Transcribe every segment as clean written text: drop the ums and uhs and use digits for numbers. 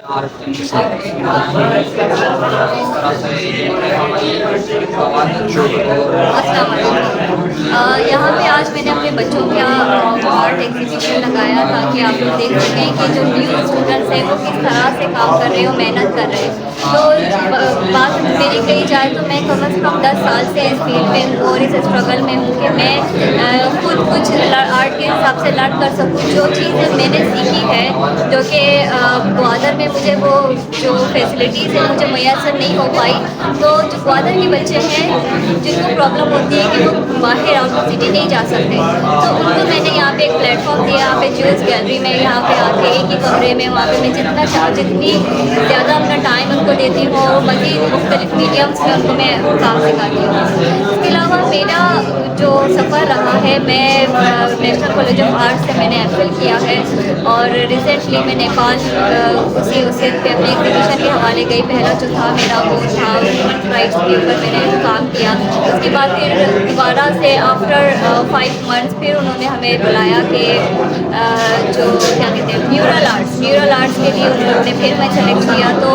यहाँ पे आज मैंने अपने बच्चों का आर्ट एग्जीबिशन लगाया ताकि आप लोग देख सकें कि जो न्यू स्टूडेंट्स हैं वो किस तरह से काम कर रहे हैं और मेहनत कर रहे हैं। तो बात मेरी कही जाए तो मैं कम से कम 10 साल से इस फील्ड में हूँ और इस स्ट्रगल में हूँ कि मैं खुद कुछ आर्ट के हिसाब से लर्न कर सकूँ। जो चीज़ें मैंने सीखी है जो कि ग्वादर में मुझे वो जो फैसिलिटीज़ है मुझे मैसर नहीं हो पाई, तो जो ग्वादर के बच्चे हैं जिनको प्रॉब्लम होती है कि वो बाहर आउट ऑफ सिटी नहीं जा सकते, तो उनको मैंने यहाँ पे एक प्लेटफॉर्म दिया। यहाँ पे ज्यूस गैलरी में यहाँ पे आके एक ही कमरे में वहाँ पे मैं जितना जितनी ज़्यादा अपना टाइम उनको देती हूँ और मज़ीद मुख्तलिफ मीडियम्स में उनको मैं काम सिखाती हूँ। इसके अलावा मेरा जो सफ़र रहा है, मैं नेशनल कॉलेज ऑफ आर्ट्स से मैंने एमफिल किया है और रिसेंटली मैं नेपाल उसी पे अपने एग्जीबिशन के हवाले गई। पहला जो था मेरा वो था ह्यूमन राइट्स के ऊपर मैंने काम किया। उसके बाद फिर दोबारा से आफ्टर 5 मंथ्स फिर उन्होंने हमें बुलाया कि जो क्या कहते हैं न्यूरल आर्ट्स के लिए उन्होंने फिर मैं सेलेक्ट किया। तो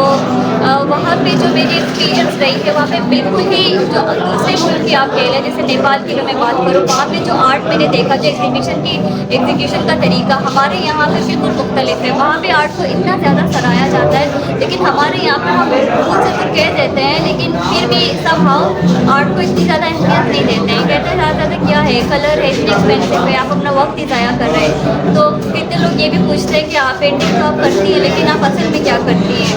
वहाँ पे जो मेरी एक्सपीरियंस रही है वहाँ पे बिल्कुल ही जो दूसरे मुल्क की आप कह लें, जैसे नेपाल की जो मैं बात करूँ, वहाँ पे जो आर्ट मैंने देखा, जो एग्जीबिशन का तरीका हमारे यहाँ पे बिल्कुल मुख्तलिफ है। वहाँ पे आर्ट को इतना ज़्यादा सराहा जाता है, लेकिन हमारे यहाँ पे हम खुद से कुछ कह देते हैं लेकिन फिर भी समहाउ आर्ट को इतनी ज़्यादा अहमियत नहीं देते हैं। कहते हैं ज़्यादा क्या है, कलर है, इतनी एक्सपेंसिव है, आप अपना वक्त ही ज़ाया कर रहे हैं। तो कितने लोग ये भी पूछते हैं कि आप पेंटिंग तो आप करती हैं लेकिन आप असल में क्या करती हैं।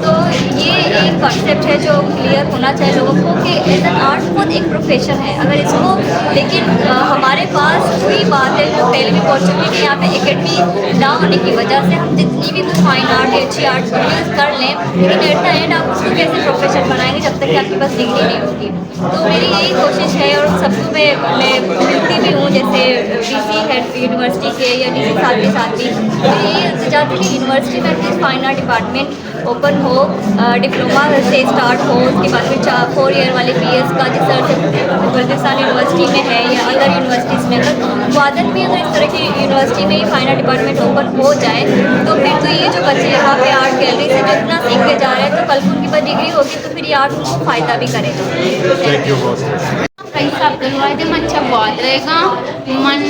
तो ये एक कॉन्सेप्ट है जो क्लियर होना चाहिए लोगों को कि एज एन आर्ट खुद एक प्रोफेशन है। अगर इसको लेकिन हमारे पास वही बात है जो पहले भी पहुँच चुकी है कि यहाँ पे एकेडमी ना होने की वजह से हम जितनी भी फाइन आर्ट या अच्छी आर्ट यूज़ कर लें, लेकिन एट द एंड आप उसको कैसे प्रोफेशन बनाएंगे जब तक कि आपके पास डिग्री नहीं होगी। तो मेरी यही कोशिश है और सबको मैं मिलती भी हूँ, जैसे डीसी हेड यूनिवर्सिटी के या डीसी साथ के साथ भी मैं यही चाहती हूँ कि यूनिवर्सिटी में at least fine art department open हो, डिप्लोमा से स्टार्ट हो, उसके बाद फिर 4 ईयर वाले BS का जिस तरह से बल्तिस्तान यूनिवर्सिटी में है या अदर यूनिवर्सिटीज़ में। अगर ग्वादर में अगर इस तरह की यूनिवर्सिटी में ही फाइन आर्ट डिपार्टमेंट ओपन हो जाए तो फिर तो ये जो बच्चे यहाँ पे आर्ट गैलरी से जो इतना सीख के जा रहे हैं, तो कल को उनकी पास डिग्री होगी तो फिर ये आर्ट उनको फ़ायदा भी करेगा। थैंक यू बहुत। कैसा अब्दुलवाहिद अच्छा बहुत रहेगा मन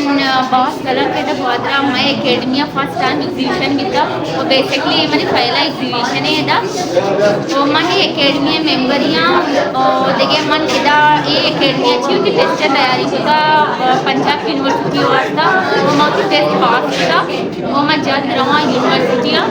बहुत कलर के बहुत रहा। मैं एकेडमी फर्स्ट टाइम एग्जीबिशन भी था और बेसिकली मैंने पहला एग्जीबिशन है इधर तो मन एकेडमी मेम्बरियाँ और देखिए मन इधर ये एकेडमी अच्छी होती टेस्ट तैयारी होता पंजाब यूनिवर्सिटी और था वो मैं टेस्ट पास था वो मैं जज रहा यूनिवर्सिटियाँ।